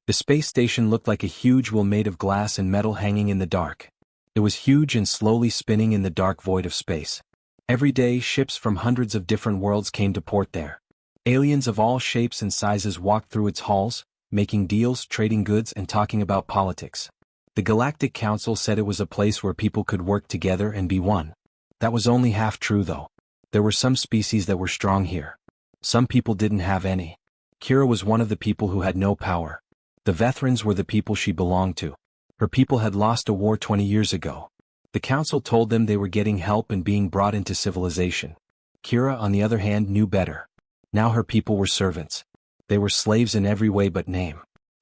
The space station looked like a huge wheel made of glass and metal hanging in the dark. It was huge and slowly spinning in the dark void of space. Every day, ships from hundreds of different worlds came to port there. Aliens of all shapes and sizes walked through its halls, making deals, trading goods, and talking about politics. The Galactic Council said it was a place where people could work together and be one. That was only half true though. There were some species that were strong here. Some people didn't have any. Kira was one of the people who had no power. The Vethrans were the people she belonged to. Her people had lost a war 20 years ago. The council told them they were getting help and being brought into civilization. Kira, on the other hand, knew better. Now her people were servants. They were slaves in every way but name.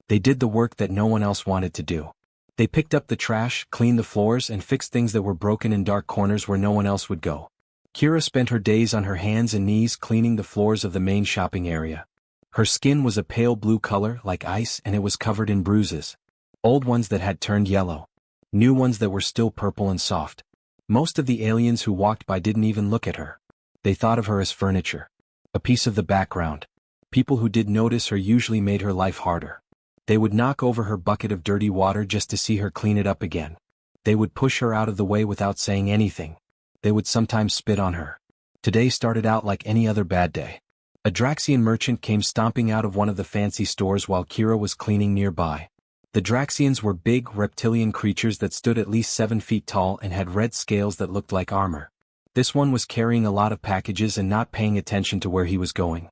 They did the work that no one else wanted to do. They picked up the trash, cleaned the floors, and fixed things that were broken in dark corners where no one else would go. Kira spent her days on her hands and knees cleaning the floors of the main shopping area. Her skin was a pale blue color like ice, and it was covered in bruises. Old ones that had turned yellow. New ones that were still purple and soft. Most of the aliens who walked by didn't even look at her. They thought of her as furniture. A piece of the background. People who did notice her usually made her life harder. They would knock over her bucket of dirty water just to see her clean it up again. They would push her out of the way without saying anything. They would sometimes spit on her. Today started out like any other bad day. A Draxian merchant came stomping out of one of the fancy stores while Kira was cleaning nearby. The Draxians were big, reptilian creatures that stood at least 7 feet tall and had red scales that looked like armor. This one was carrying a lot of packages and not paying attention to where he was going.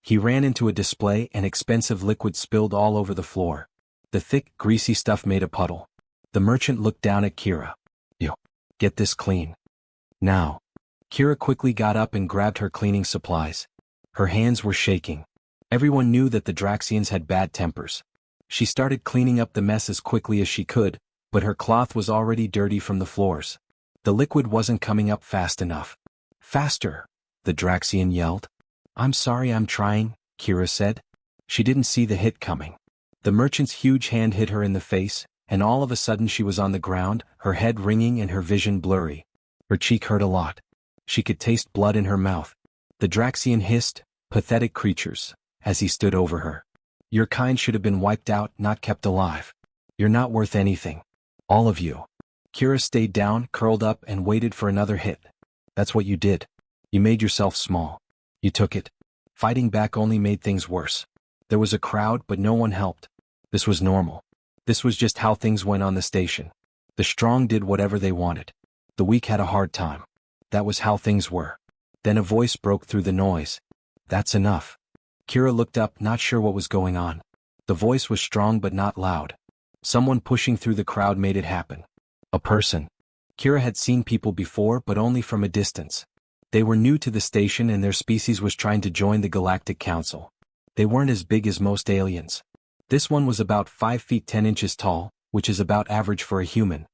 He ran into a display and expensive liquid spilled all over the floor. The thick, greasy stuff made a puddle. The merchant looked down at Kira. "You, get this clean. Now." Kira quickly got up and grabbed her cleaning supplies. Her hands were shaking. Everyone knew that the Draxians had bad tempers. She started cleaning up the mess as quickly as she could, but her cloth was already dirty from the floors. The liquid wasn't coming up fast enough. "Faster!" the Draxian yelled. "I'm sorry, I'm trying," Kira said. She didn't see the hit coming. The merchant's huge hand hit her in the face, and all of a sudden she was on the ground, her head ringing and her vision blurry. Her cheek hurt a lot. She could taste blood in her mouth. The Draxian hissed, "Pathetic creatures," as he stood over her. "Your kind should have been wiped out, not kept alive. You're not worth anything. All of you." Kira stayed down, curled up, and waited for another hit. "That's what you did. You made yourself small. You took it." Fighting back only made things worse. There was a crowd, but no one helped. This was normal. This was just how things went on the station. The strong did whatever they wanted. The weak had a hard time. That was how things were. Then a voice broke through the noise. "That's enough." Kira looked up, not sure what was going on. The voice was strong but not loud. Someone pushing through the crowd made it happen. A person. Kira had seen people before, but only from a distance. They were new to the station and their species was trying to join the Galactic Council. They weren't as big as most aliens. This one was about 5 feet 10 inches tall, which is about average for a human.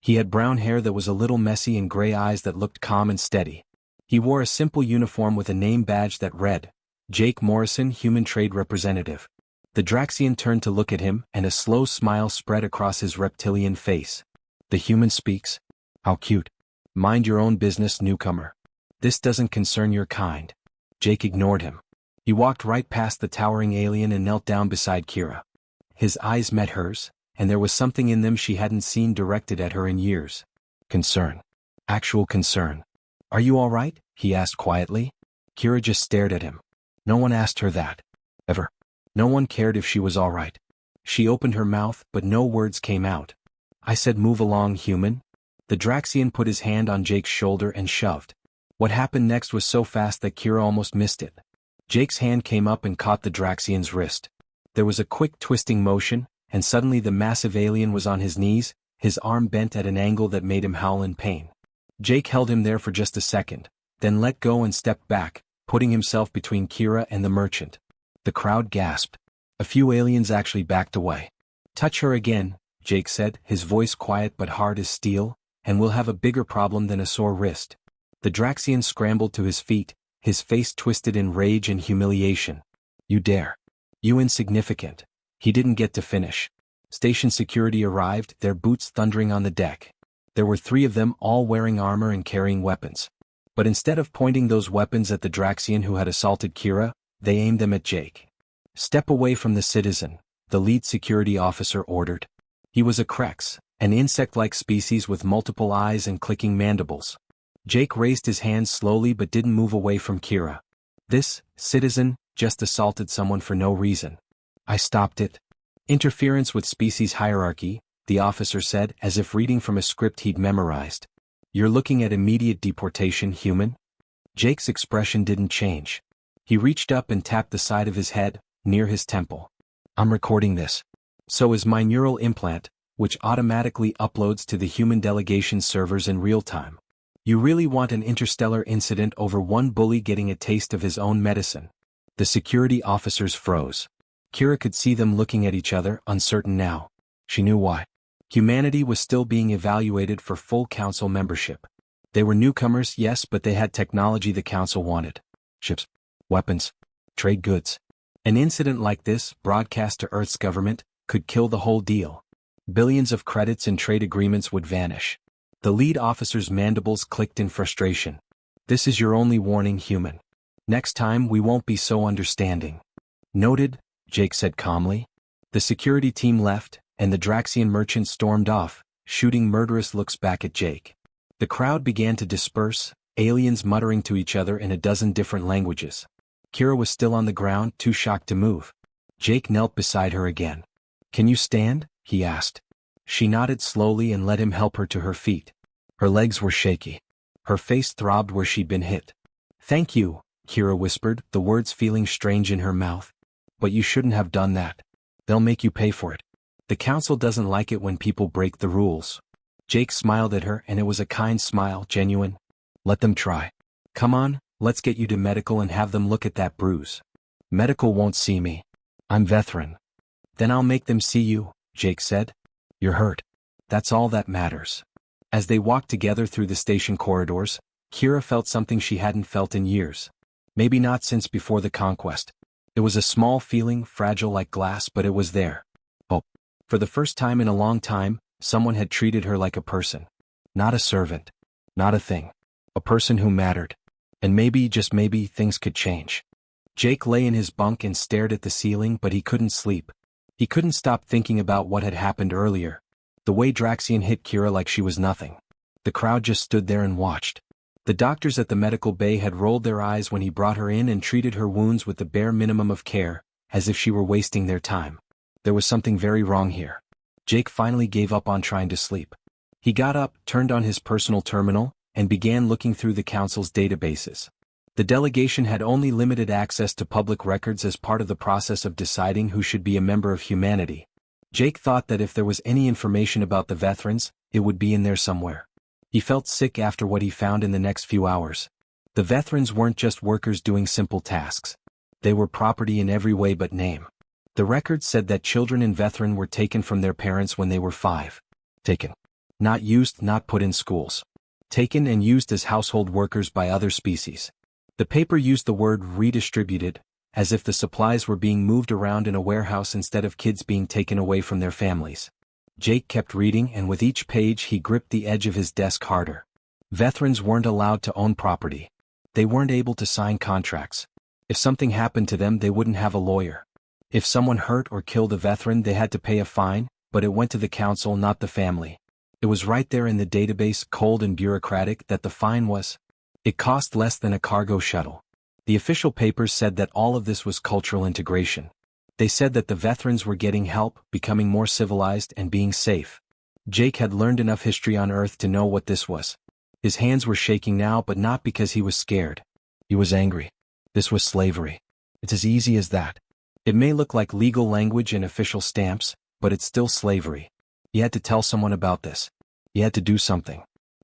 He had brown hair that was a little messy and gray eyes that looked calm and steady. He wore a simple uniform with a name badge that read, "Jake Morrison, Human Trade Representative." The Draxian turned to look at him, and a slow smile spread across his reptilian face. "The human speaks? How cute. Mind your own business, newcomer. This doesn't concern your kind." Jake ignored him. He walked right past the towering alien and knelt down beside Kira. His eyes met hers, and there was something in them she hadn't seen directed at her in years. Concern. Actual concern. "Are you all right?" he asked quietly. Kira just stared at him. No one asked her that. Ever. No one cared if she was all right. She opened her mouth, but no words came out. "I said move along, human." The Draxian put his hand on Jake's shoulder and shoved. What happened next was so fast that Kira almost missed it. Jake's hand came up and caught the Draxian's wrist. There was a quick twisting motion, and suddenly the massive alien was on his knees, his arm bent at an angle that made him howl in pain. Jake held him there for just a second, then let go and stepped back, putting himself between Kira and the merchant. The crowd gasped. A few aliens actually backed away. "Touch her again," Jake said, his voice quiet but hard as steel, "and we'll have a bigger problem than a sore wrist." The Draxian scrambled to his feet, his face twisted in rage and humiliation. "You dare. You insignificant." He didn't get to finish. Station security arrived, their boots thundering on the deck. There were 3 of them, all wearing armor and carrying weapons. But instead of pointing those weapons at the Draxian who had assaulted Kira, they aimed them at Jake. "Step away from the citizen," the lead security officer ordered. He was a Krex, an insect-like species with multiple eyes and clicking mandibles. Jake raised his hands slowly but didn't move away from Kira. This citizen just assaulted someone for no reason. I stopped it. Interference with species hierarchy, the officer said, as if reading from a script he'd memorized. You're looking at immediate deportation, human? Jake's expression didn't change. He reached up and tapped the side of his head, near his temple. I'm recording this. So is my neural implant, which automatically uploads to the human delegation servers in real time. You really want an interstellar incident over one bully getting a taste of his own medicine? The security officers froze. Kira could see them looking at each other, uncertain now. She knew why. Humanity was still being evaluated for full council membership. They were newcomers, yes, but they had technology the council wanted. Ships, weapons, trade goods. An incident like this, broadcast to Earth's government, could kill the whole deal. Billions of credits and trade agreements would vanish. The lead officer's mandibles clicked in frustration. This is your only warning, human. Next time we won't be so understanding. Noted, Jake said calmly. The security team left, and the Draxian merchant stormed off, shooting murderous looks back at Jake. The crowd began to disperse, aliens muttering to each other in a dozen different languages. Kira was still on the ground, too shocked to move. Jake knelt beside her again. Can you stand? He asked. She nodded slowly and let him help her to her feet. Her legs were shaky. Her face throbbed where she'd been hit. Thank you, Kira whispered, the words feeling strange in her mouth. But you shouldn't have done that. They'll make you pay for it. The council doesn't like it when people break the rules. Jake smiled at her, and it was a kind smile, genuine. Let them try. Come on, let's get you to medical and have them look at that bruise. Medical won't see me. I'm veteran. Then I'll make them see you, Jake said. You're hurt. That's all that matters. As they walked together through the station corridors, Kira felt something she hadn't felt in years. Maybe not since before the conquest. It was a small feeling, fragile like glass, but it was there. Oh. For the first time in a long time, someone had treated her like a person. Not a servant. Not a thing. A person who mattered. And maybe, just maybe, things could change. Jake lay in his bunk and stared at the ceiling, but he couldn't sleep. He couldn't stop thinking about what had happened earlier. The way Draxian hit Kira like she was nothing. The crowd just stood there and watched. The doctors at the medical bay had rolled their eyes when he brought her in and treated her wounds with the bare minimum of care, as if she were wasting their time. There was something very wrong here. Jake finally gave up on trying to sleep. He got up, turned on his personal terminal, and began looking through the council's databases. The delegation had only limited access to public records as part of the process of deciding who should be a member of humanity. Jake thought that if there was any information about the veterans, it would be in there somewhere. He felt sick after what he found in the next few hours. The veterans weren't just workers doing simple tasks. They were property in every way but name. The records said that children in veteran were taken from their parents when they were 5. Taken. Not used, not put in schools. Taken and used as household workers by other species. The paper used the word redistributed, as if the supplies were being moved around in a warehouse instead of kids being taken away from their families. Jake kept reading, and with each page he gripped the edge of his desk harder. Veterans weren't allowed to own property. They weren't able to sign contracts. If something happened to them, they wouldn't have a lawyer. If someone hurt or killed a veteran, they had to pay a fine, but it went to the council, not the family. It was right there in the database, cold and bureaucratic, that the fine was. It cost less than a cargo shuttle. The official papers said that all of this was cultural integration. They said that the veterans were getting help, becoming more civilized, and being safe. Jake had learned enough history on Earth to know what this was. His hands were shaking now, but not because he was scared. He was angry. This was slavery. It's as easy as that. It may look like legal language and official stamps, but it's still slavery. He had to tell someone about this. He had to do something.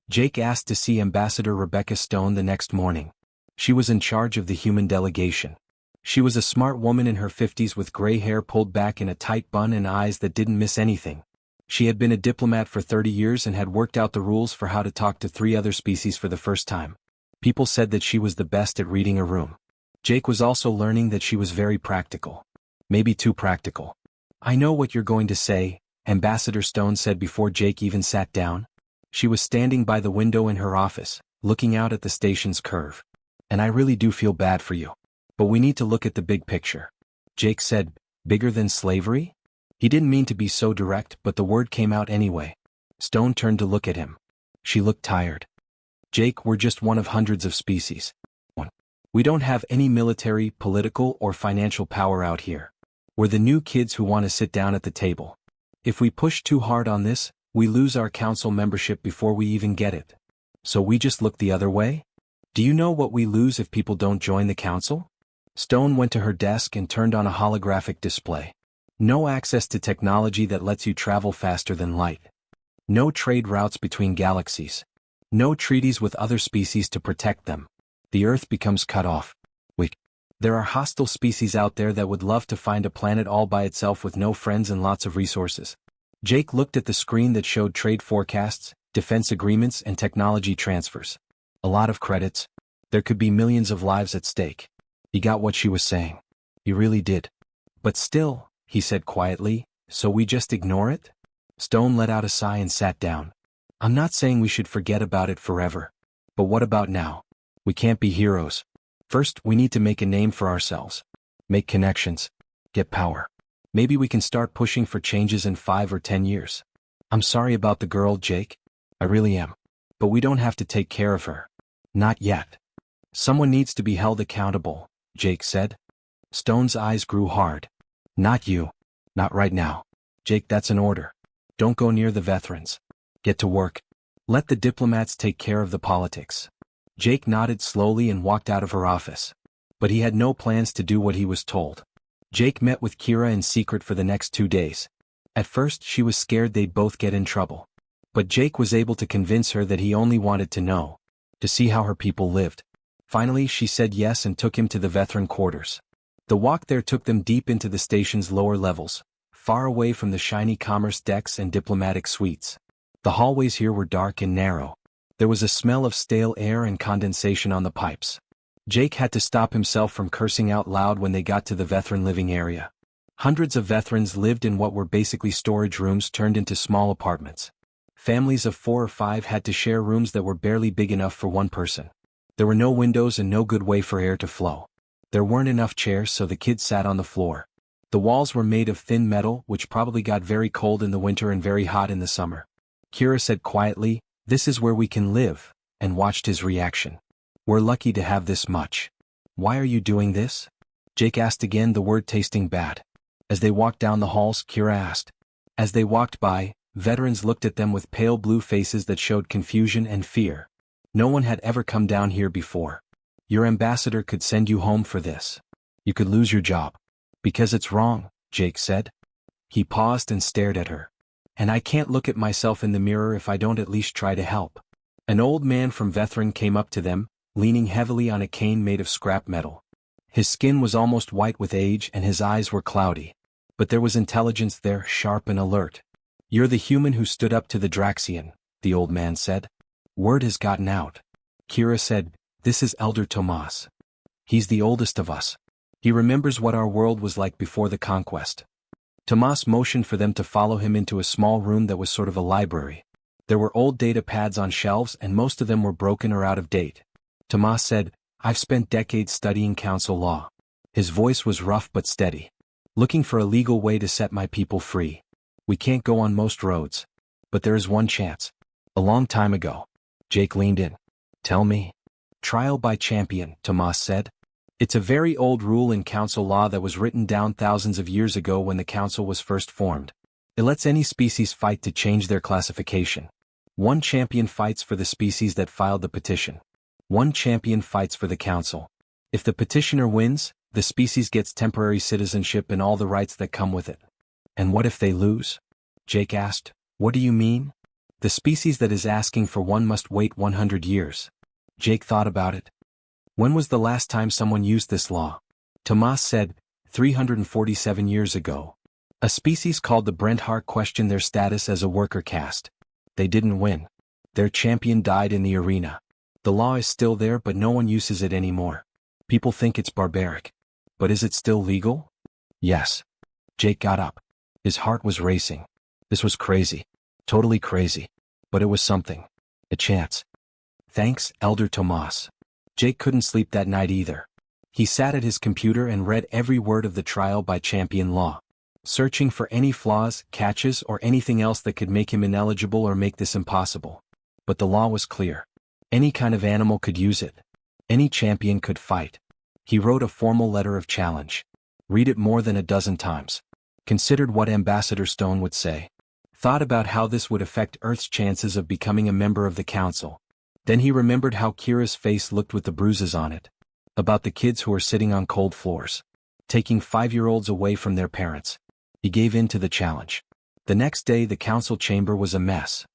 Jake asked to see Ambassador Rebecca Stone the next morning. She was in charge of the human delegation. She was a smart woman in her 50s with gray hair pulled back in a tight bun and eyes that didn't miss anything. She had been a diplomat for 30 years and had worked out the rules for how to talk to 3 other species for the first time. People said that she was the best at reading a room. Jake was also learning that she was very practical. Maybe too practical. I know what you're going to say, Ambassador Stone said before Jake even sat down. She was standing by the window in her office, looking out at the station's curve. And I really do feel bad for you. But we need to look at the big picture. Jake said, bigger than slavery? He didn't mean to be so direct, but the word came out anyway. Stone turned to look at him. She looked tired. Jake, we're just one of hundreds of species. We don't have any military, political, or financial power out here. We're the new kids who want to sit down at the table. If we push too hard on this, we lose our council membership before we even get it. So we just look the other way? Do you know what we lose if people don't join the council? Stone went to her desk and turned on a holographic display. No access to technology that lets you travel faster than light. No trade routes between galaxies. No treaties with other species to protect them. The Earth becomes cut off. There are hostile species out there that would love to find a planet all by itself with no friends and lots of resources. Jake looked at the screen that showed trade forecasts, defense agreements, and technology transfers. A lot of credits. There could be millions of lives at stake. He got what she was saying. He really did. But still, he said quietly, so we just ignore it? Stone let out a sigh and sat down. I'm not saying we should forget about it forever. But what about now? We can't be heroes. First, we need to make a name for ourselves. Make connections. Get power. Maybe we can start pushing for changes in 5 or 10 years. I'm sorry about the girl, Jake. I really am. But we don't have to take care of her. Not yet. Someone needs to be held accountable, Jake said. Stone's eyes grew hard. Not you. Not right now. Jake, that's an order. Don't go near the veterans. Get to work. Let the diplomats take care of the politics. Jake nodded slowly and walked out of her office. But he had no plans to do what he was told. Jake met with Kira in secret for the next 2 days. At first, she was scared they'd both get in trouble. But Jake was able to convince her that he only wanted to know, to see how her people lived. Finally, she said yes and took him to the veteran quarters. The walk there took them deep into the station's lower levels, far away from the shiny commerce decks and diplomatic suites. The hallways here were dark and narrow. There was a smell of stale air and condensation on the pipes. Jake had to stop himself from cursing out loud when they got to the veteran living area. Hundreds of veterans lived in what were basically storage rooms turned into small apartments. Families of 4 or 5 had to share rooms that were barely big enough for one person. There were no windows and no good way for air to flow. There weren't enough chairs, so the kids sat on the floor. The walls were made of thin metal, which probably got very cold in the winter and very hot in the summer. Kira said quietly, "This is where we can live," and watched his reaction. "We're lucky to have this much." "Why are you doing this?" Jake asked again, the word tasting bad. As they walked down the halls, Kira asked. As they walked by, veterans looked at them with pale blue faces that showed confusion and fear. No one had ever come down here before. "Your ambassador could send you home for this. You could lose your job." "Because it's wrong," Jake said. He paused and stared at her. "And I can't look at myself in the mirror if I don't at least try to help." An old man from Veteran came up to them, leaning heavily on a cane made of scrap metal. His skin was almost white with age and his eyes were cloudy. But there was intelligence there, sharp and alert. "You're the human who stood up to the Draxian," the old man said. "Word has gotten out." Kira said, "This is Elder Tomas. He's the oldest of us. He remembers what our world was like before the conquest." Tomas motioned for them to follow him into a small room that was sort of a library. There were old data pads on shelves and most of them were broken or out of date. Tomas said, "I've spent decades studying council law." His voice was rough but steady. "Looking for a legal way to set my people free. We can't go on most roads. But there is one chance. A long time ago." Jake leaned in. "Tell me." "Trial by champion," Tomas said. "It's a very old rule in council law that was written down thousands of years ago when the council was first formed. It lets any species fight to change their classification. One champion fights for the species that filed the petition. One champion fights for the council. If the petitioner wins, the species gets temporary citizenship and all the rights that come with it." "And what if they lose?" Jake asked. "What do you mean?" "The species that is asking for one must wait 100 years. Jake thought about it. "When was the last time someone used this law?" Tomas said, 347 years ago. A species called the Brenthar questioned their status as a worker caste. They didn't win. Their champion died in the arena. The law is still there but no one uses it anymore. People think it's barbaric. But is it still legal? Yes. Jake got up. His heart was racing. This was crazy. Totally crazy. But it was something. A chance. "Thanks, Elder Tomas." Jake couldn't sleep that night either. He sat at his computer and read every word of the trial by champion law. searching for any flaws, catches, or anything else that could make him ineligible or make this impossible. But the law was clear. Any kind of animal could use it. Any champion could fight. He wrote a formal letter of challenge. Read it more than a dozen times. Considered what Ambassador Stone would say. Thought about how this would affect Earth's chances of becoming a member of the Council. Then he remembered how Kira's face looked with the bruises on it. About the kids who were sitting on cold floors. Taking 5-year-olds away from their parents. He gave in to the challenge. The next day the council chamber was a mess.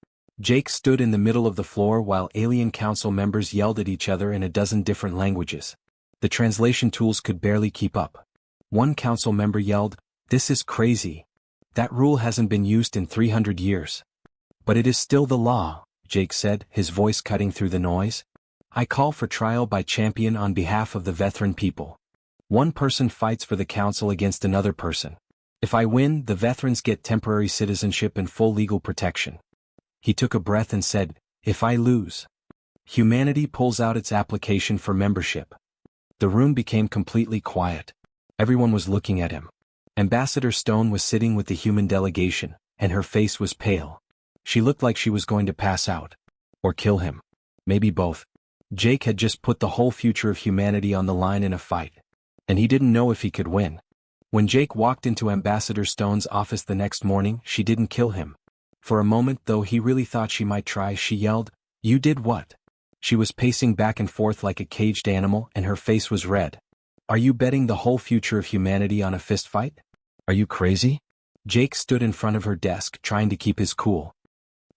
Jake stood in the middle of the floor while alien council members yelled at each other in a dozen different languages. The translation tools could barely keep up. One council member yelled, "This is crazy. That rule hasn't been used in 300 years. But it is still the law," Jake said, his voice cutting through the noise. "I call for trial by champion on behalf of the veteran people. One person fights for the council against another person. If I win, the veterans get temporary citizenship and full legal protection." He took a breath and said, "If I lose, humanity pulls out its application for membership." The room became completely quiet. Everyone was looking at him. Ambassador Stone was sitting with the human delegation, and her face was pale. She looked like she was going to pass out. Or kill him. Maybe both. Jake had just put the whole future of humanity on the line in a fight. And he didn't know if he could win. When Jake walked into Ambassador Stone's office the next morning, she didn't kill him. For a moment, though he really thought she might try, she yelled, "You did what?" She was pacing back and forth like a caged animal, and her face was red. "Are you betting the whole future of humanity on a fist fight? Are you crazy?" Jake stood in front of her desk, trying to keep his cool.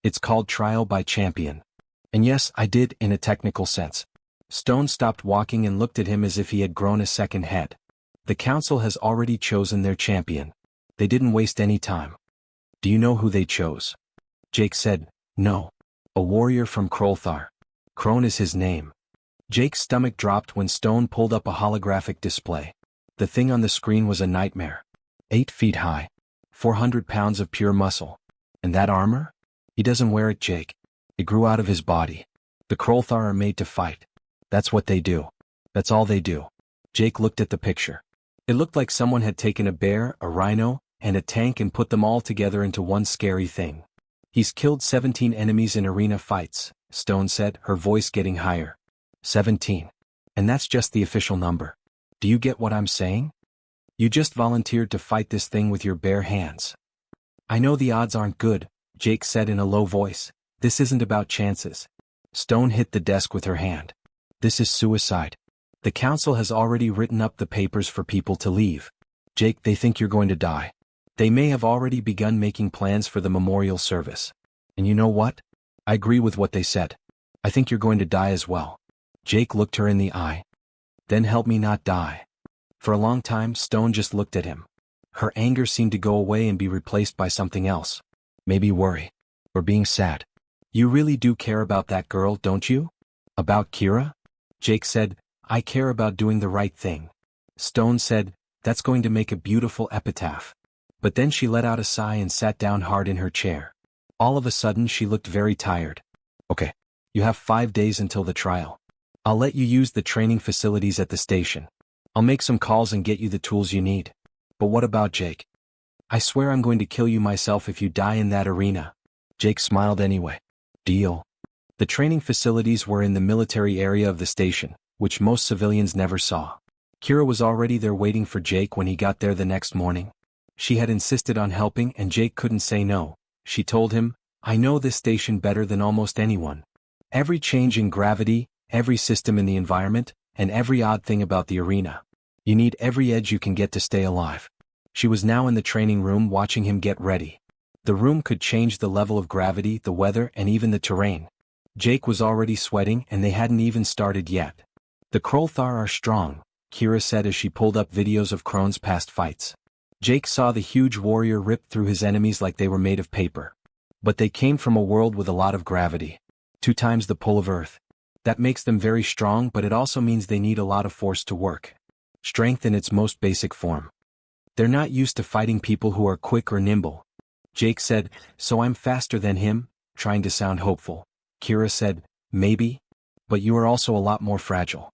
"It's called trial by champion. And yes, I did, in a technical sense." Stone stopped walking and looked at him as if he had grown a second head. "The council has already chosen their champion. They didn't waste any time." "Do you know who they chose?" Jake said, "No. A warrior from Krolthar. Krone is his name." Jake's stomach dropped when Stone pulled up a holographic display. The thing on the screen was a nightmare. 8 feet high. 400 pounds of pure muscle. And that armor? He doesn't wear it, Jake. It grew out of his body. The Krolthar are made to fight. That's what they do. That's all they do. Jake looked at the picture. It looked like someone had taken a bear, a rhino, and a tank and put them all together into one scary thing. "He's killed 17 enemies in arena fights," Stone said, her voice getting higher. 17. And that's just the official number. Do you get what I'm saying? You just volunteered to fight this thing with your bare hands. "I know the odds aren't good," Jake said in a low voice. "This isn't about chances." Stone hit the desk with her hand. "This is suicide. The council has already written up the papers for people to leave. Jake, they think you're going to die. They may have already begun making plans for the memorial service. And you know what? I agree with what they said. I think you're going to die as well." Jake looked her in the eye. "Then help me not die." For a long time, Stone just looked at him. Her anger seemed to go away and be replaced by something else. Maybe worry. Or being sad. "You really do care about that girl, don't you?" "About Kira?" Jake said, "I care about doing the right thing." Stone said, "That's going to make a beautiful epitaph." But then she let out a sigh and sat down hard in her chair. All of a sudden she looked very tired. "Okay. You have 5 days until the trial. I'll let you use the training facilities at the station. I'll make some calls and get you the tools you need. But what about Jake? I swear I'm going to kill you myself if you die in that arena." Jake smiled anyway. "Deal." The training facilities were in the military area of the station, which most civilians never saw. Kira was already there waiting for Jake when he got there the next morning. She had insisted on helping and Jake couldn't say no. She told him, "I know this station better than almost anyone. Every change in gravity, every system in the environment, and every odd thing about the arena. You need every edge you can get to stay alive." She was now in the training room watching him get ready. The room could change the level of gravity, the weather, and even the terrain. Jake was already sweating and they hadn't even started yet. "The Krolthar are strong," Kira said as she pulled up videos of Krone's past fights. Jake saw the huge warrior rip through his enemies like they were made of paper. But they came from a world with a lot of gravity. 2 times the pull of Earth. That makes them very strong, but it also means they need a lot of force to work. Strength in its most basic form. They're not used to fighting people who are quick or nimble. Jake said, "So I'm faster than him," trying to sound hopeful. Kira said, "Maybe. But you are also a lot more fragile."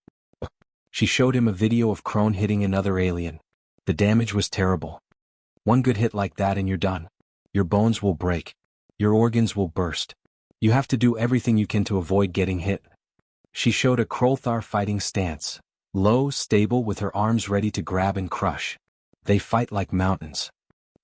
She showed him a video of Krone hitting another alien. The damage was terrible. One good hit like that and you're done. Your bones will break. Your organs will burst. You have to do everything you can to avoid getting hit. She showed a Krolthar fighting stance. Low, stable, with her arms ready to grab and crush. They fight like mountains.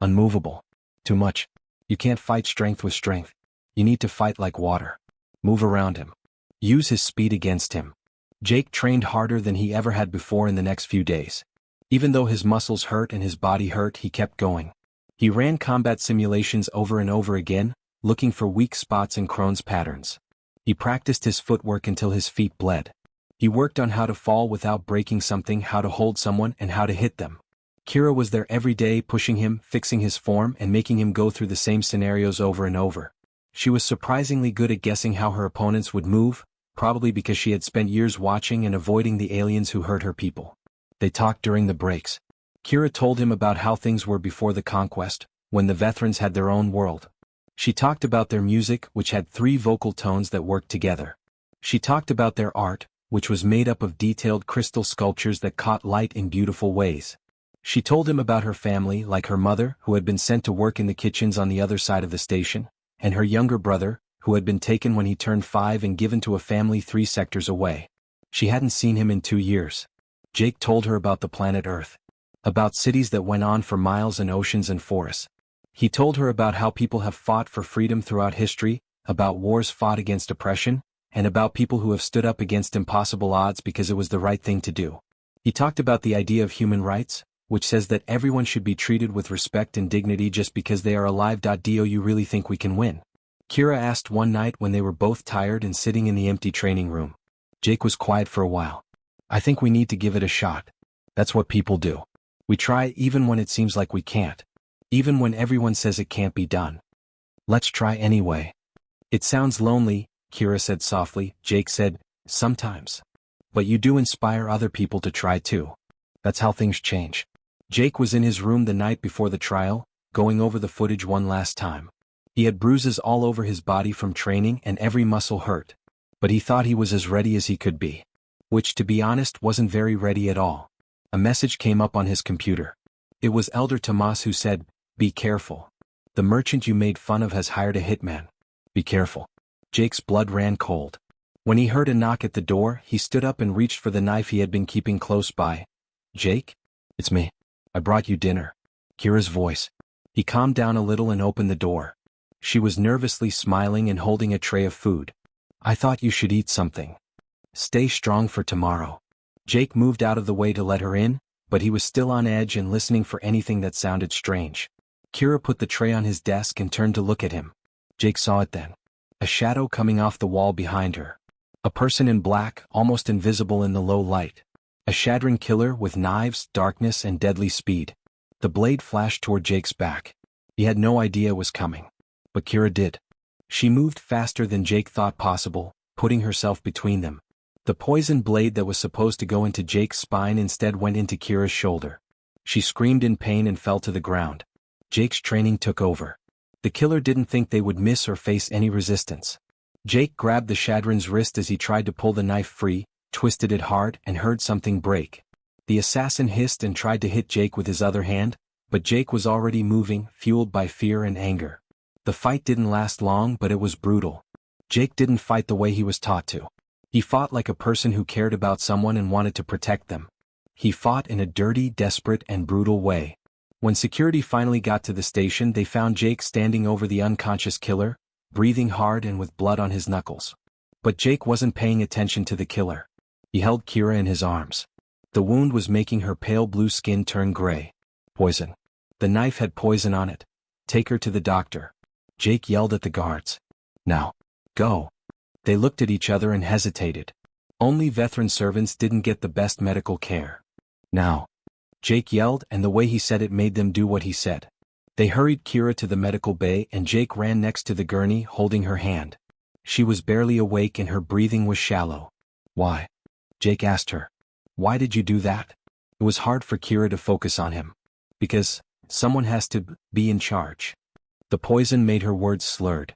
Unmovable. Too much. You can't fight strength with strength. You need to fight like water. Move around him. Use his speed against him. Jake trained harder than he ever had before in the next few days. Even though his muscles hurt and his body hurt, he kept going. He ran combat simulations over and over again, looking for weak spots and Crohn's patterns. He practiced his footwork until his feet bled. He worked on how to fall without breaking something, how to hold someone, and how to hit them. Kira was there every day, pushing him, fixing his form, and making him go through the same scenarios over and over. She was surprisingly good at guessing how her opponents would move, probably because she had spent years watching and avoiding the aliens who hurt her people. They talked during the breaks. Kira told him about how things were before the conquest, when the Vethrans had their own world. She talked about their music, which had 3 vocal tones that worked together. She talked about their art, which was made up of detailed crystal sculptures that caught light in beautiful ways. She told him about her family, like her mother, who had been sent to work in the kitchens on the other side of the station, and her younger brother, who had been taken when he turned 5 and given to a family 3 sectors away. She hadn't seen him in 2 years. Jake told her about the planet Earth. About cities that went on for miles and oceans and forests. He told her about how people have fought for freedom throughout history, about wars fought against oppression, and about people who have stood up against impossible odds because it was the right thing to do. He talked about the idea of human rights, which says that everyone should be treated with respect and dignity just because they are alive. Do you really think we can win? Kira asked one night when they were both tired and sitting in the empty training room. Jake was quiet for a while. I think we need to give it a shot. That's what people do. We try even when it seems like we can't. Even when everyone says it can't be done. Let's try anyway. It sounds lonely, Kira said softly. Jake said, sometimes. But you do inspire other people to try too. That's how things change. Jake was in his room the night before the trial, going over the footage one last time. He had bruises all over his body from training and every muscle hurt. But he thought he was as ready as he could be. Which, to be honest, wasn't very ready at all. A message came up on his computer. It was Elder Tomas who said, be careful. The merchant you made fun of has hired a hitman. Be careful. Jake's blood ran cold. When he heard a knock at the door, he stood up and reached for the knife he had been keeping close by. Jake? It's me. I brought you dinner. Kira's voice. He calmed down a little and opened the door. She was nervously smiling and holding a tray of food. I thought you should eat something. Stay strong for tomorrow. Jake moved out of the way to let her in, but he was still on edge and listening for anything that sounded strange. Kira put the tray on his desk and turned to look at him. Jake saw it then. A shadow coming off the wall behind her. A person in black, almost invisible in the low light. A shattering killer with knives, darkness, and deadly speed. The blade flashed toward Jake's back. He had no idea it was coming. But Kira did. She moved faster than Jake thought possible, putting herself between them. The poison blade that was supposed to go into Jake's spine instead went into Kira's shoulder. She screamed in pain and fell to the ground. Jake's training took over. The killer didn't think they would miss or face any resistance. Jake grabbed the Shadran's wrist as he tried to pull the knife free, twisted it hard, and heard something break. The assassin hissed and tried to hit Jake with his other hand, but Jake was already moving, fueled by fear and anger. The fight didn't last long, but it was brutal. Jake didn't fight the way he was taught to. He fought like a person who cared about someone and wanted to protect them. He fought in a dirty, desperate, and brutal way. When security finally got to the station, they found Jake standing over the unconscious killer, breathing hard and with blood on his knuckles. But Jake wasn't paying attention to the killer. He held Kira in his arms. The wound was making her pale blue skin turn gray. Poison. The knife had poison on it. Take her to the doctor. Jake yelled at the guards. Now. Go. They looked at each other and hesitated. Only veteran servants didn't get the best medical care. Now. Jake yelled, and the way he said it made them do what he said. They hurried Kira to the medical bay, and Jake ran next to the gurney, holding her hand. She was barely awake and her breathing was shallow. Why? Jake asked her. Why did you do that? It was hard for Kira to focus on him. Because someone has to be in charge. The poison made her words slurred.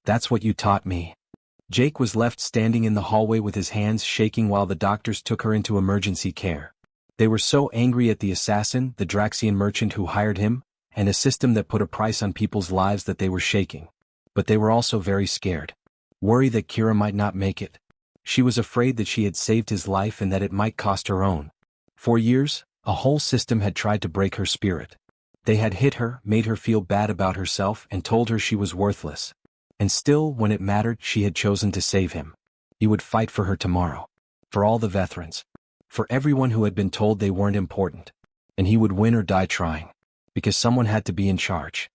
That's what you taught me. Jake was left standing in the hallway with his hands shaking while the doctors took her into emergency care. They were so angry at the assassin, the Draxian merchant who hired him, and a system that put a price on people's lives that they were shaking. But they were also very scared. Worry that Kira might not make it. She was afraid that she had saved his life and that it might cost her own. For years, a whole system had tried to break her spirit. They had hit her, made her feel bad about herself, and told her she was worthless. And still, when it mattered, she had chosen to save him. He would fight for her tomorrow. For all the veterans. For everyone who had been told they weren't important. And he would win or die trying. Because someone had to be in charge.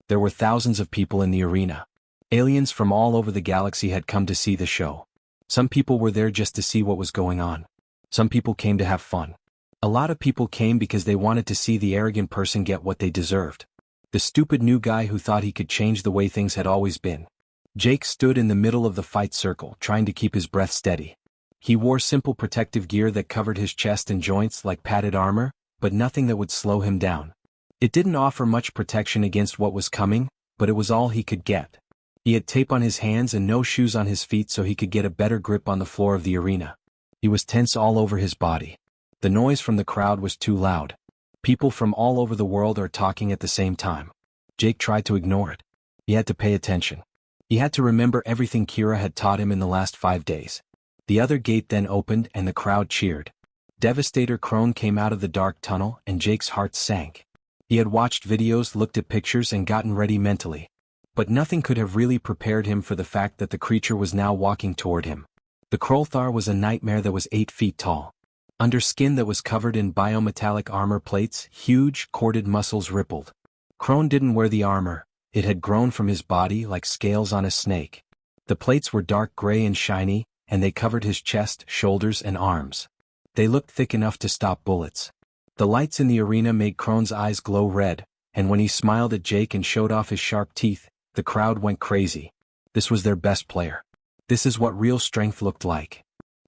There were thousands of people in the arena. Aliens from all over the galaxy had come to see the show. Some people were there just to see what was going on. Some people came to have fun. A lot of people came because they wanted to see the arrogant person get what they deserved. The stupid new guy who thought he could change the way things had always been. Jake stood in the middle of the fight circle, trying to keep his breath steady. He wore simple protective gear that covered his chest and joints like padded armor, but nothing that would slow him down. It didn't offer much protection against what was coming, but it was all he could get. He had tape on his hands and no shoes on his feet so he could get a better grip on the floor of the arena. He was tense all over his body. The noise from the crowd was too loud. People from all over the world are talking at the same time. Jake tried to ignore it. He had to pay attention. He had to remember everything Kira had taught him in the last 5 days. The other gate then opened and the crowd cheered. Devastator Crone came out of the dark tunnel and Jake's heart sank. He had watched videos, looked at pictures, and gotten ready mentally. But nothing could have really prepared him for the fact that the creature was now walking toward him. The Krolthar was a nightmare that was 8 feet tall. Under skin that was covered in biometallic armor plates, huge, corded muscles rippled. Crone didn't wear the armor. It had grown from his body like scales on a snake. The plates were dark gray and shiny, and they covered his chest, shoulders, and arms. They looked thick enough to stop bullets. The lights in the arena made Crone's eyes glow red, and when he smiled at Jake and showed off his sharp teeth, the crowd went crazy. This was their best player. This is what real strength looked like.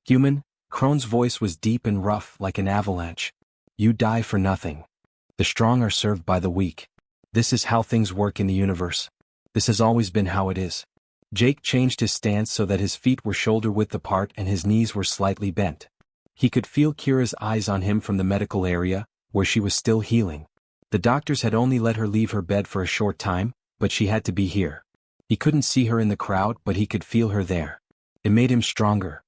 Human, Crone's voice was deep and rough like an avalanche. You die for nothing. The strong are served by the weak. This is how things work in the universe. This has always been how it is. Jake changed his stance so that his feet were shoulder-width apart and his knees were slightly bent. He could feel Kira's eyes on him from the medical area, where she was still healing. The doctors had only let her leave her bed for a short time, but she had to be here. He couldn't see her in the crowd, but he could feel her there. It made him stronger.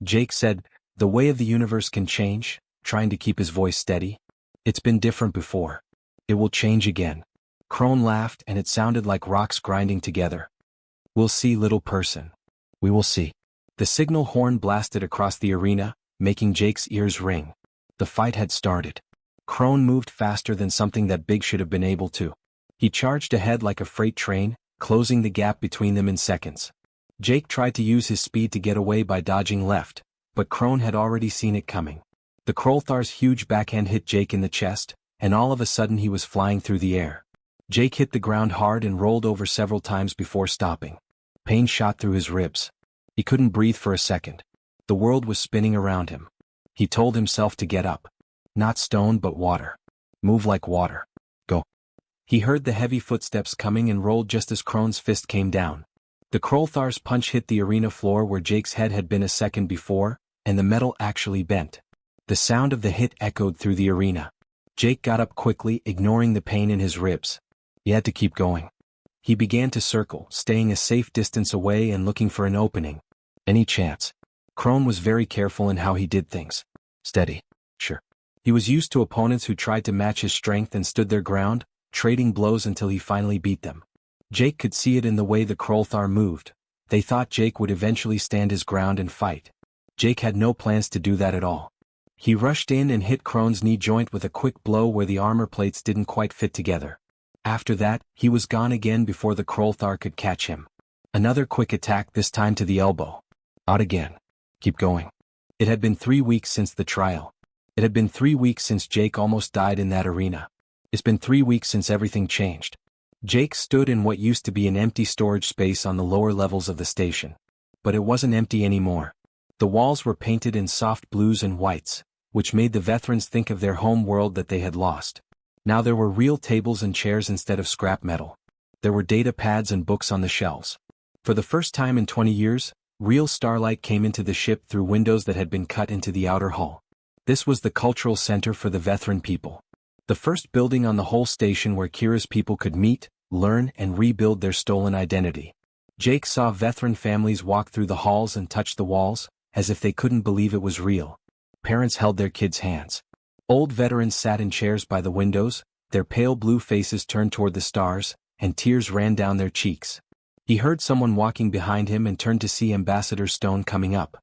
Jake said, "The way of the universe can change," trying to keep his voice steady. "It's been different before. It will change again." Crone laughed and it sounded like rocks grinding together. "We'll see, little person. We will see." The signal horn blasted across the arena, making Jake's ears ring. The fight had started. Crone moved faster than something that big should have been able to. He charged ahead like a freight train, closing the gap between them in seconds. Jake tried to use his speed to get away by dodging left, but Crone had already seen it coming. The Krolthar's huge backhand hit Jake in the chest, and all of a sudden he was flying through the air. Jake hit the ground hard and rolled over several times before stopping. Pain shot through his ribs. He couldn't breathe for a second. The world was spinning around him. He told himself to get up. Not stone but water. Move like water. Go. He heard the heavy footsteps coming and rolled just as Crone's fist came down. The Krolthar's punch hit the arena floor where Jake's head had been a second before, and the metal actually bent. The sound of the hit echoed through the arena. Jake got up quickly, ignoring the pain in his ribs. He had to keep going. He began to circle, staying a safe distance away and looking for an opening. Any chance. Crone was very careful in how he did things. Steady. Sure. He was used to opponents who tried to match his strength and stood their ground, trading blows until he finally beat them. Jake could see it in the way the Krolthar moved. They thought Jake would eventually stand his ground and fight. Jake had no plans to do that at all. He rushed in and hit Crone's knee joint with a quick blow where the armor plates didn't quite fit together. After that, he was gone again before the Krolthar could catch him. Another quick attack, this time to the elbow. Out again. Keep going. It had been 3 weeks since the trial. It had been 3 weeks since Jake almost died in that arena. It's been 3 weeks since everything changed. Jake stood in what used to be an empty storage space on the lower levels of the station. But it wasn't empty anymore. The walls were painted in soft blues and whites, which made the veterans think of their home world that they had lost. Now there were real tables and chairs instead of scrap metal. There were data pads and books on the shelves. For the first time in 20 years, real starlight came into the ship through windows that had been cut into the outer hull. This was the cultural center for the veteran people. The first building on the whole station where Kira's people could meet, learn, and rebuild their stolen identity. Jake saw veteran families walk through the halls and touch the walls, as if they couldn't believe it was real. Parents held their kids' hands. Old veterans sat in chairs by the windows, their pale blue faces turned toward the stars, and tears ran down their cheeks. He heard someone walking behind him and turned to see Ambassador Stone coming up.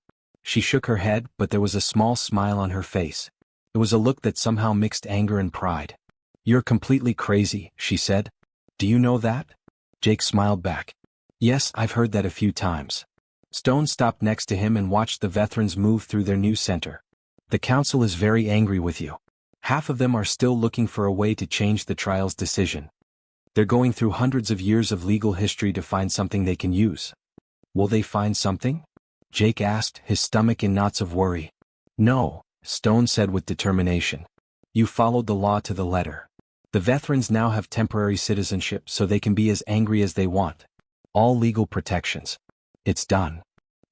She shook her head, but there was a small smile on her face. It was a look that somehow mixed anger and pride. "You're completely crazy," she said. "Do you know that?" Jake smiled back. "Yes, I've heard that a few times." Stone stopped next to him and watched the veterans move through their new center. "The council is very angry with you. Half of them are still looking for a way to change the trial's decision. They're going through hundreds of years of legal history to find something they can use." "Will they find something?" Jake asked, his stomach in knots of worry. "No," Stone said with determination. "You followed the law to the letter. The veterans now have temporary citizenship so they can be as angry as they want. All legal protections. It's done."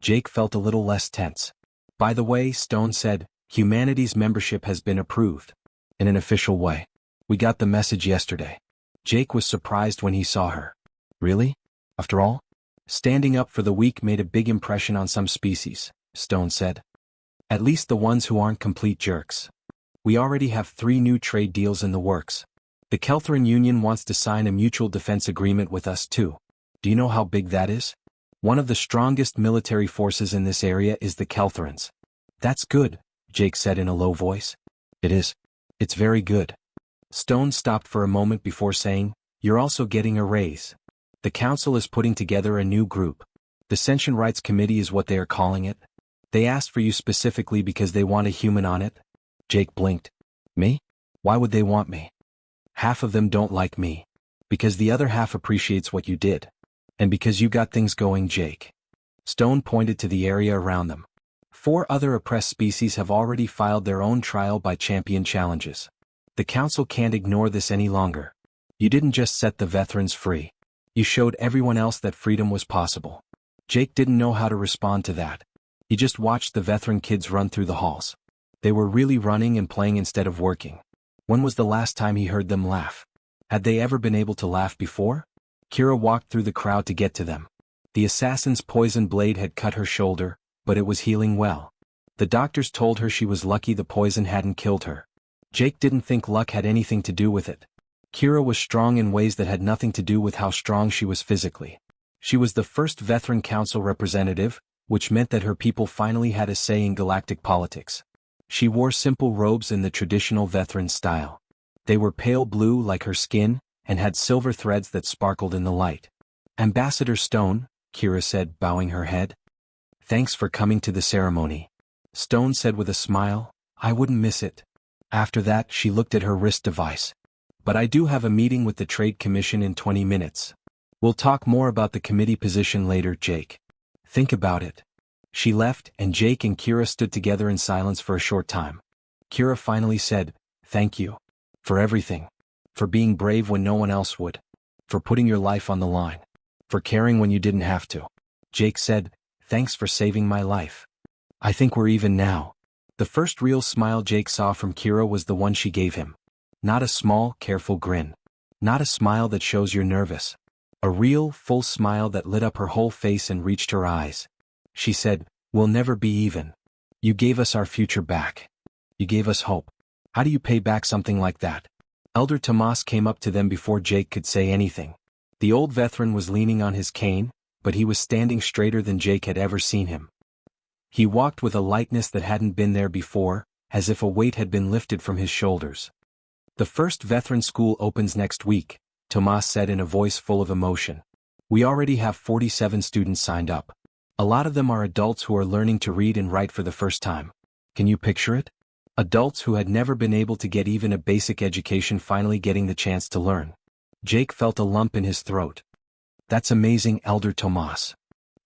Jake felt a little less tense. "By the way," Stone said, "humanity's membership has been approved. In an official way. We got the message yesterday." Jake was surprised when he saw her. "Really? After all?" "Standing up for the weak made a big impression on some species," Stone said. "At least the ones who aren't complete jerks. We already have 3 new trade deals in the works. The Keltheran Union wants to sign a mutual defense agreement with us too. Do you know how big that is? One of the strongest military forces in this area is the Keltherans." "That's good," Jake said in a low voice. "It is. It's very good." Stone stopped for a moment before saying, "You're also getting a raise. The council is putting together a new group. The Sentient Rights Committee is what they are calling it. They asked for you specifically because they want a human on it." Jake blinked. "Me? Why would they want me?" "Half of them don't like me. Because the other half appreciates what you did. And because you got things going, Jake." Stone pointed to the area around them. 4 other oppressed species have already filed their own trial by champion challenges. The council can't ignore this any longer. You didn't just set the veterans free. You showed everyone else that freedom was possible. Jake didn't know how to respond to that. He just watched the veteran kids run through the halls. They were really running and playing instead of working. When was the last time he heard them laugh? Had they ever been able to laugh before? Kira walked through the crowd to get to them. The assassin's poison blade had cut her shoulder, but it was healing well. The doctors told her she was lucky the poison hadn't killed her. Jake didn't think luck had anything to do with it. Kira was strong in ways that had nothing to do with how strong she was physically. She was the first veteran council representative, which meant that her people finally had a say in galactic politics. She wore simple robes in the traditional veteran style. They were pale blue like her skin, and had silver threads that sparkled in the light. "Ambassador Stone," Kira said, bowing her head. "Thanks for coming to the ceremony." Stone said with a smile, "I wouldn't miss it." After that, she looked at her wrist device. "But I do have a meeting with the Trade Commission in 20 minutes. We'll talk more about the committee position later, Jake. Think about it." She left, and Jake and Kira stood together in silence for a short time. Kira finally said, "Thank you. For everything. For being brave when no one else would. For putting your life on the line. For caring when you didn't have to." Jake said, "Thanks for saving my life. I think we're even now." The first real smile Jake saw from Kira was the one she gave him. Not a small, careful grin. Not a smile that shows you're nervous. A real, full smile that lit up her whole face and reached her eyes. She said, "We'll never be even. You gave us our future back. You gave us hope. How do you pay back something like that?" Elder Tomas came up to them before Jake could say anything. The old veteran was leaning on his cane, but he was standing straighter than Jake had ever seen him. He walked with a lightness that hadn't been there before, as if a weight had been lifted from his shoulders. "The first veteran school opens next week," Tomas said in a voice full of emotion. "We already have 47 students signed up. A lot of them are adults who are learning to read and write for the first time. Can you picture it? Adults who had never been able to get even a basic education finally getting the chance to learn." Jake felt a lump in his throat. "That's amazing, Elder Tomas."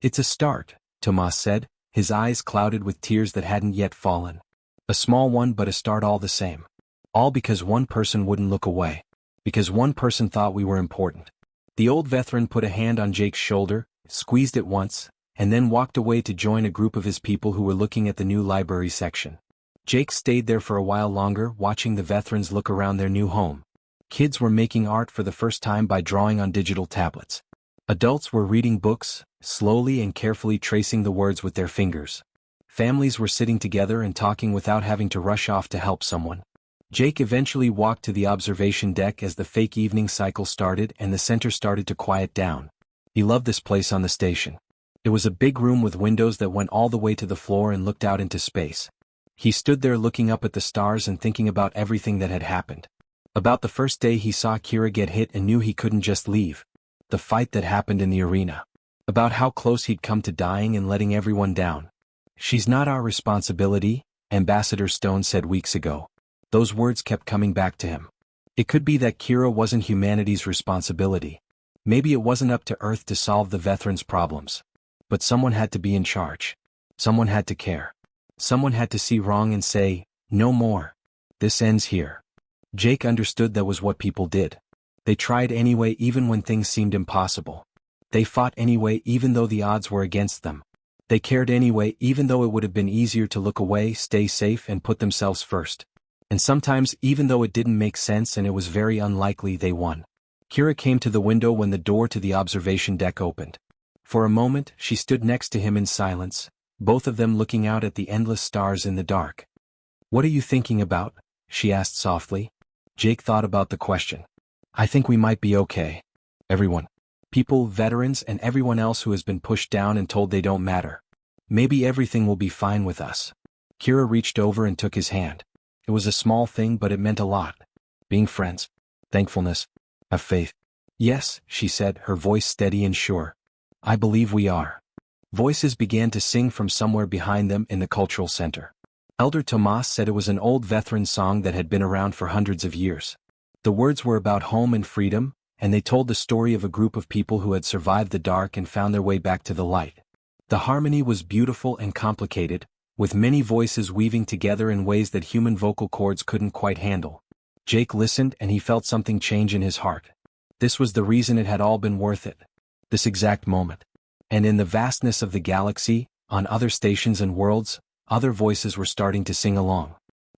"It's a start," Tomas said, his eyes clouded with tears that hadn't yet fallen. "A small one, but a start all the same. All because one person wouldn't look away. Because one person thought we were important." The old veteran put a hand on Jake's shoulder, squeezed it once, and then walked away to join a group of his people who were looking at the new library section. Jake stayed there for a while longer, watching the veterans look around their new home. Kids were making art for the first time by drawing on digital tablets. Adults were reading books, slowly and carefully tracing the words with their fingers. Families were sitting together and talking without having to rush off to help someone. Jake eventually walked to the observation deck as the fake evening cycle started and the center started to quiet down. He loved this place on the station. It was a big room with windows that went all the way to the floor and looked out into space. He stood there looking up at the stars and thinking about everything that had happened. About the first day he saw Kira get hit and knew he couldn't just leave. The fight that happened in the arena. About how close he'd come to dying and letting everyone down. "She's not our responsibility," Ambassador Stone said weeks ago. Those words kept coming back to him. It could be that Kira wasn't humanity's responsibility. Maybe it wasn't up to Earth to solve the veterans' problems. But someone had to be in charge. Someone had to care. Someone had to see wrong and say, "No more. This ends here." Jake understood that was what people did. They tried anyway even when things seemed impossible. They fought anyway even though the odds were against them. They cared anyway even though it would have been easier to look away, stay safe and put themselves first. And sometimes even though it didn't make sense and it was very unlikely, they won. Kira came to the window when the door to the observation deck opened. For a moment, she stood next to him in silence, both of them looking out at the endless stars in the dark. "What are you thinking about?" she asked softly. Jake thought about the question. "I think we might be okay. Everyone. People, veterans, and everyone else who has been pushed down and told they don't matter. Maybe everything will be fine with us." Kira reached over and took his hand. It was a small thing, but it meant a lot. Being friends. Thankfulness. Have faith. "Yes," she said, her voice steady and sure. "I believe we are." Voices began to sing from somewhere behind them in the cultural center. Elder Tomas said it was an old veteran song that had been around for hundreds of years. The words were about home and freedom, and they told the story of a group of people who had survived the dark and found their way back to the light. The harmony was beautiful and complicated, with many voices weaving together in ways that human vocal cords couldn't quite handle. Jake listened and he felt something change in his heart. This was the reason it had all been worth it. This exact moment. And in the vastness of the galaxy, on other stations and worlds, other voices were starting to sing along.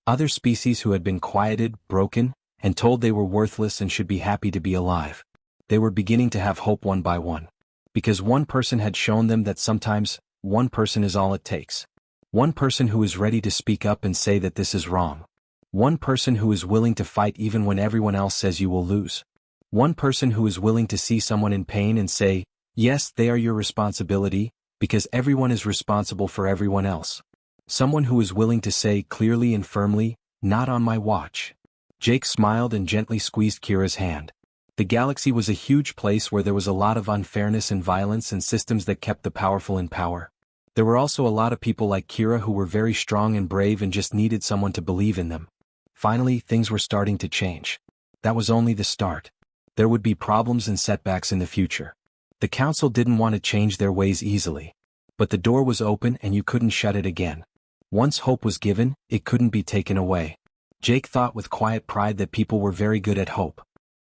Other species who had been quieted, broken, and told they were worthless and should be happy to be alive. They were beginning to have hope one by one. Because one person had shown them that sometimes, one person is all it takes. One person who is ready to speak up and say that this is wrong. One person who is willing to fight even when everyone else says you will lose. One person who is willing to see someone in pain and say, "Yes, they are your responsibility, because everyone is responsible for everyone else." Someone who is willing to say clearly and firmly, "Not on my watch." Jake smiled and gently squeezed Kira's hand. The galaxy was a huge place where there was a lot of unfairness and violence and systems that kept the powerful in power. There were also a lot of people like Kira who were very strong and brave and just needed someone to believe in them. Finally, things were starting to change. That was only the start. There would be problems and setbacks in the future. The council didn't want to change their ways easily. But the door was open and you couldn't shut it again. Once hope was given, it couldn't be taken away. Jake thought with quiet pride that people were very good at hope.